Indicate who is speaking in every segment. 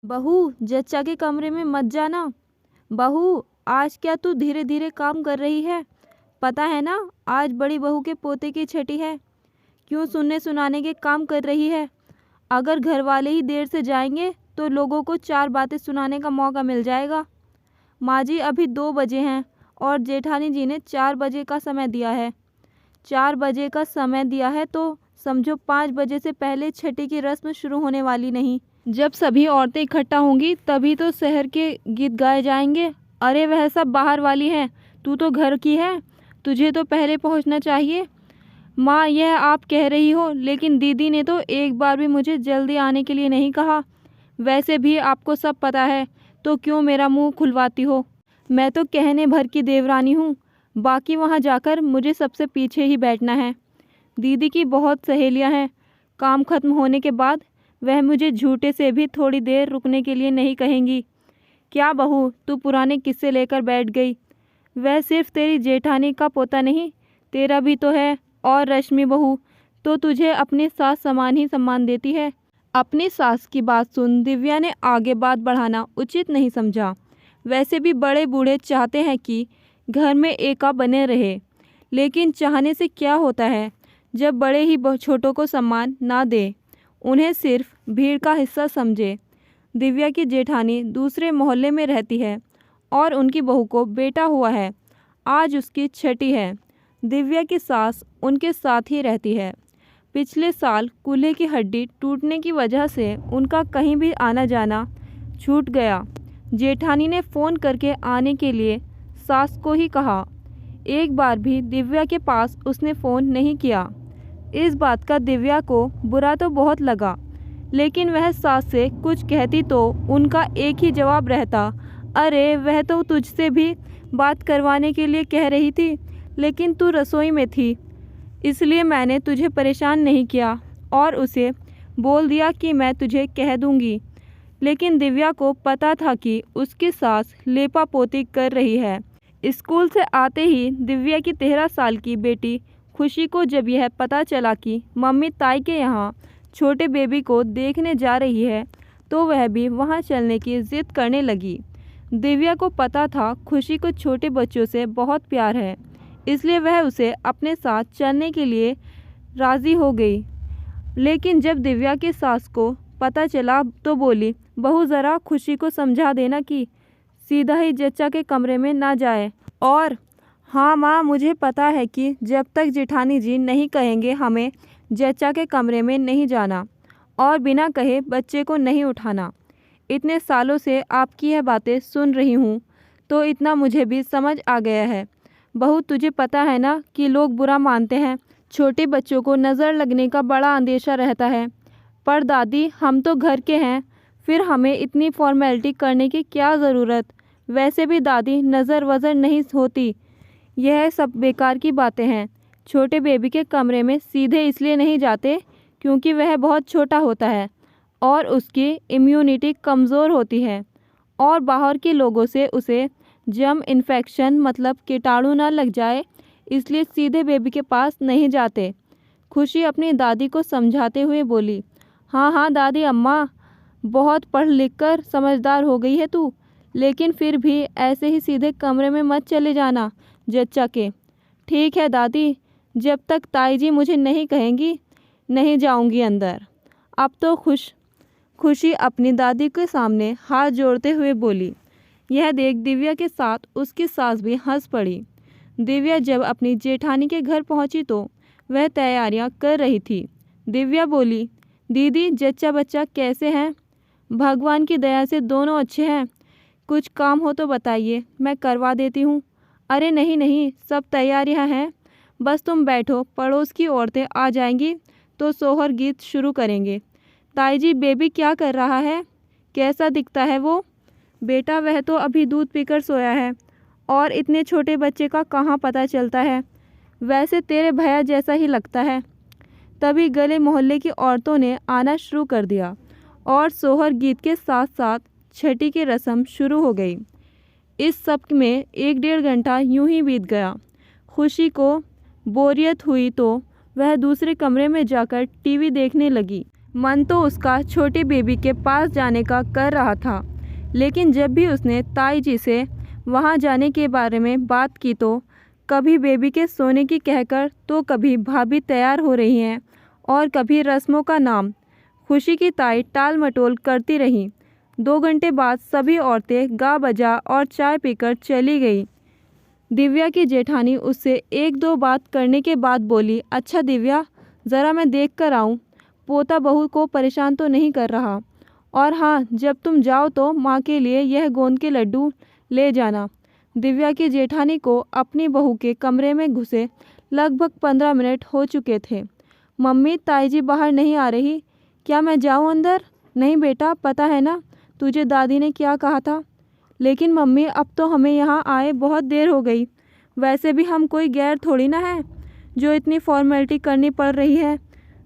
Speaker 1: बहू, जच्चा के कमरे में मत जाना। बहू, आज क्या तू धीरे धीरे काम कर रही है? पता है ना, आज बड़ी बहू के पोते की छठी है। क्यों सुनने सुनाने के काम कर रही है? अगर घर वाले ही देर से जाएंगे तो लोगों को चार बातें सुनाने का मौका मिल जाएगा। माँ जी, अभी 2 बजे हैं और जेठानी जी ने 4 बजे का समय दिया है। 4 बजे का समय दिया है तो समझो 5 बजे से पहले छठी की रस्म शुरू होने वाली नहीं। जब सभी औरतें इकट्ठा होंगी तभी तो शहर के गीत गाए जाएंगे। अरे वह सब बाहर वाली हैं, तू तो घर की है, तुझे तो पहले पहुंचना चाहिए। माँ, यह आप कह रही हो, लेकिन दीदी ने तो एक बार भी मुझे जल्दी आने के लिए नहीं कहा। वैसे भी आपको सब पता है, तो क्यों मेरा मुंह खुलवाती हो? मैं तो कहने भर की देवरानी हूँ, बाकी वहाँ जाकर मुझे सबसे पीछे ही बैठना है। दीदी की बहुत सहेलियाँ हैं, काम खत्म होने के बाद वह मुझे झूठे से भी थोड़ी देर रुकने के लिए नहीं कहेंगी। क्या बहू, तू पुराने किस्से लेकर बैठ गई? वह सिर्फ तेरी जेठानी का पोता नहीं, तेरा भी तो है। और रश्मि बहू तो तुझे अपनी सास समान ही सम्मान देती है। अपनी सास की बात सुन दिव्या ने आगे बात बढ़ाना उचित नहीं समझा। वैसे भी बड़े बूढ़े चाहते हैं कि घर में एका बने रहे, लेकिन चाहने से क्या होता है जब बड़े ही छोटों को सम्मान ना दे, उन्हें सिर्फ भीड़ का हिस्सा समझे। दिव्या की जेठानी दूसरे मोहल्ले में रहती है और उनकी बहू को बेटा हुआ है। आज उसकी छठी है। दिव्या की सास उनके साथ ही रहती है। पिछले साल कूल्हे की हड्डी टूटने की वजह से उनका कहीं भी आना जाना छूट गया। जेठानी ने फ़ोन करके आने के लिए सास को ही कहा। एक बार भी दिव्या के पास उसने फ़ोन नहीं किया। इस बात का दिव्या को बुरा तो बहुत लगा, लेकिन वह सास से कुछ कहती तो उनका एक ही जवाब रहता, अरे वह तो तुझसे भी बात करवाने के लिए कह रही थी, लेकिन तू रसोई में थी, इसलिए मैंने तुझे परेशान नहीं किया और उसे बोल दिया कि मैं तुझे कह दूंगी। लेकिन दिव्या को पता था कि उसकी सास लेपा पोती कर रही है। स्कूल से आते ही दिव्या की 13 साल की बेटी खुशी को जब यह पता चला कि मम्मी ताई के यहाँ छोटे बेबी को देखने जा रही है, तो वह भी वहाँ चलने की जिद करने लगी। दिव्या को पता था खुशी को छोटे बच्चों से बहुत प्यार है, इसलिए वह उसे अपने साथ चलने के लिए राज़ी हो गई। लेकिन जब दिव्या की सास को पता चला तो बोली, बहू ज़रा खुशी को समझा देना कि सीधा ही जच्चा के कमरे में ना जाए। और हाँ माँ, मुझे पता है कि जब तक जेठानी जी नहीं कहेंगे हमें जच्चा के कमरे में नहीं जाना और बिना कहे बच्चे को नहीं उठाना। इतने सालों से आपकी यह बातें सुन रही हूँ तो इतना मुझे भी समझ आ गया है। बहू, तुझे पता है ना कि लोग बुरा मानते हैं, छोटे बच्चों को नज़र लगने का बड़ा अंदेशा रहता है। पर दादी, हम तो घर के हैं, फिर हमें इतनी फॉर्मेलिटी करने की क्या ज़रूरत? वैसे भी दादी, नज़र वज़र नहीं होती, यह सब बेकार की बातें हैं। छोटे बेबी के कमरे में सीधे इसलिए नहीं जाते क्योंकि वह बहुत छोटा होता है और उसकी इम्यूनिटी कमज़ोर होती है और बाहर के लोगों से उसे जर्म इन्फेक्शन मतलब कीटाणु ना लग जाए, इसलिए सीधे बेबी के पास नहीं जाते। खुशी अपनी दादी को समझाते हुए बोली, हाँ हाँ दादी अम्मा, बहुत पढ़ लिख कर समझदार हो गई है तू, लेकिन फिर भी ऐसे ही सीधे कमरे में मत चले जाना जच्चा के। ठीक है दादी, जब तक ताई जी मुझे नहीं कहेंगी नहीं जाऊंगी अंदर। अब तो खुशी अपनी दादी के सामने हाथ जोड़ते हुए बोली। यह देख दिव्या के साथ उसकी सास भी हंस पड़ी। दिव्या जब अपनी जेठानी के घर पहुंची तो वह तैयारियां कर रही थी। दिव्या बोली, दीदी जच्चा बच्चा कैसे हैं? भगवान की दया से दोनों अच्छे हैं। कुछ काम हो तो बताइए, मैं करवा देती हूँ। अरे नहीं नहीं, सब तैयारियां हैं, बस तुम बैठो, पड़ोस की औरतें आ जाएंगी तो सोहर गीत शुरू करेंगे। ताई जी, बेबी क्या कर रहा है? कैसा दिखता है वो? बेटा, वह तो अभी दूध पीकर सोया है और इतने छोटे बच्चे का कहाँ पता चलता है, वैसे तेरे भैया जैसा ही लगता है। तभी गले मोहल्ले की औरतों ने आना शुरू कर दिया और सोहर गीत के साथ साथ छठी की रस्म शुरू हो गई। इस सब में 1-1.5 घंटा यूं ही बीत गया। खुशी को बोरियत हुई तो वह दूसरे कमरे में जाकर टीवी देखने लगी। मन तो उसका छोटी बेबी के पास जाने का कर रहा था, लेकिन जब भी उसने ताई जी से वहाँ जाने के बारे में बात की तो कभी बेबी के सोने की कहकर, तो कभी भाभी तैयार हो रही हैं और कभी रस्मों का नाम। खुशी की ताई टाल मटोल करती रही। 2 घंटे बाद सभी औरतें गा बजा और चाय पीकर चली गई। दिव्या की जेठानी उससे 1-2 बात करने के बाद बोली, अच्छा दिव्या, ज़रा मैं देख कर आऊँ, पोता बहू को परेशान तो नहीं कर रहा। और हाँ, जब तुम जाओ तो माँ के लिए यह गोंद के लड्डू ले जाना। दिव्या की जेठानी को अपनी बहू के कमरे में घुसे लगभग 15 मिनट हो चुके थे। मम्मी, ताई जी बाहर नहीं आ रही, क्या मैं जाऊँ अंदर? नहीं बेटा, पता है ना तुझे दादी ने क्या कहा था। लेकिन मम्मी, अब तो हमें यहाँ आए बहुत देर हो गई। वैसे भी हम कोई गैर थोड़ी ना है जो इतनी फॉर्मेलिटी करनी पड़ रही है।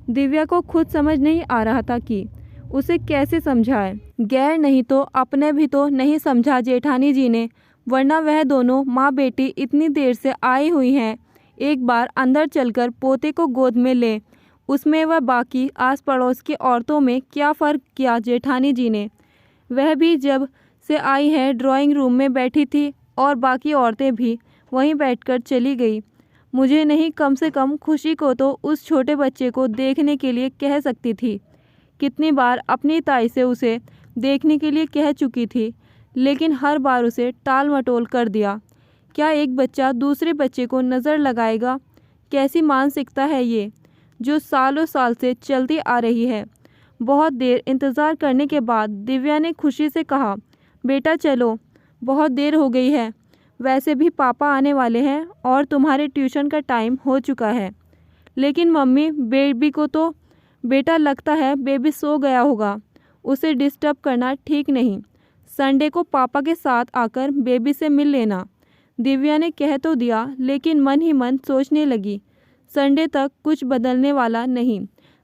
Speaker 1: दिव्या को खुद समझ नहीं आ रहा था कि उसे कैसे समझाए। गैर नहीं तो अपने भी तो नहीं समझा जेठानी जी ने, वरना वह दोनों माँ बेटी इतनी देर से आई हुई हैं। एक बार अंदर चलकर पोते को गोद में ले, उसमें व बाकी आस पड़ोस की औरतों में क्या फ़र्क किया जेठानी जी ने। वह भी जब से आई है ड्राइंग रूम में बैठी थी और बाकी औरतें भी वहीं बैठकर चली गई। मुझे नहीं, कम से कम खुशी को तो उस छोटे बच्चे को देखने के लिए कह सकती थी। कितनी बार अपनी ताई से उसे देखने के लिए कह चुकी थी, लेकिन हर बार उसे टाल मटोल कर दिया। क्या एक बच्चा दूसरे बच्चे को नज़र लगाएगा? कैसी मानसिकता है ये, जो सालों साल से चलती आ रही है। बहुत देर इंतज़ार करने के बाद दिव्या ने खुशी से कहा, बेटा चलो, बहुत देर हो गई है। वैसे भी पापा आने वाले हैं और तुम्हारे ट्यूशन का टाइम हो चुका है। लेकिन मम्मी, बेबी को तो बेटा लगता है बेबी सो गया होगा, उसे डिस्टर्ब करना ठीक नहीं। संडे को पापा के साथ आकर बेबी से मिल लेना। दिव्या ने कह तो दिया, लेकिन मन ही मन सोचने लगी, संडे तक कुछ बदलने वाला नहीं।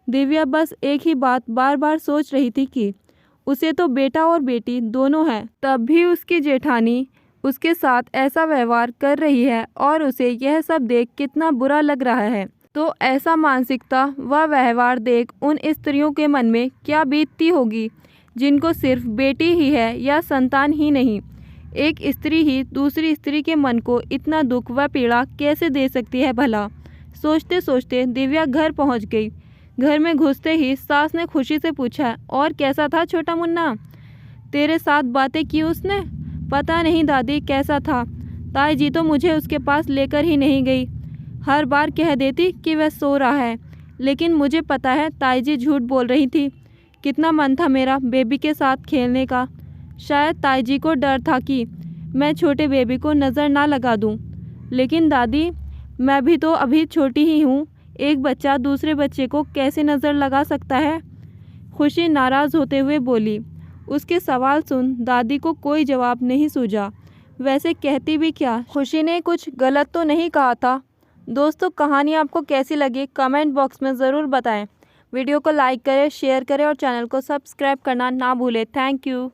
Speaker 1: दिव्या बस एक ही बात बार बार सोच रही थी कि उसे तो बेटा और बेटी दोनों है, तब भी उसकी जेठानी उसके साथ ऐसा व्यवहार कर रही है और उसे यह सब देख कितना बुरा लग रहा है। तो ऐसा मानसिकता व व्यवहार देख उन स्त्रियों के मन में क्या बीतती होगी, जिनको सिर्फ बेटी ही है या संतान ही नहीं। एक स्त्री ही दूसरी स्त्री के मन को इतना दुख व पीड़ा कैसे दे सकती है भला। सोचते सोचते दिव्या घर पहुंच गई। घर में घुसते ही सास ने खुशी से पूछा, और कैसा था छोटा मुन्ना? तेरे साथ बातें की उसने? पता नहीं दादी कैसा था, ताई जी तो मुझे उसके पास लेकर ही नहीं गई। हर बार कह देती कि वह सो रहा है, लेकिन मुझे पता है ताई जी झूठ बोल रही थी। कितना मन था मेरा बेबी के साथ खेलने का। शायद ताई जी को डर था कि मैं छोटे बेबी को नज़र ना लगा दूं। लेकिन दादी, मैं भी तो अभी छोटी ही हूँ, एक बच्चा दूसरे बच्चे को कैसे नज़र लगा सकता है? खुशी नाराज़ होते हुए बोली। उसके सवाल सुन दादी को कोई जवाब नहीं सूझा। वैसे कहती भी क्या, खुशी ने कुछ गलत तो नहीं कहा था। दोस्तों, कहानी आपको कैसी लगी कमेंट बॉक्स में ज़रूर बताएं। वीडियो को लाइक करें, शेयर करें और चैनल को सब्सक्राइब करना ना भूलें। Thank you.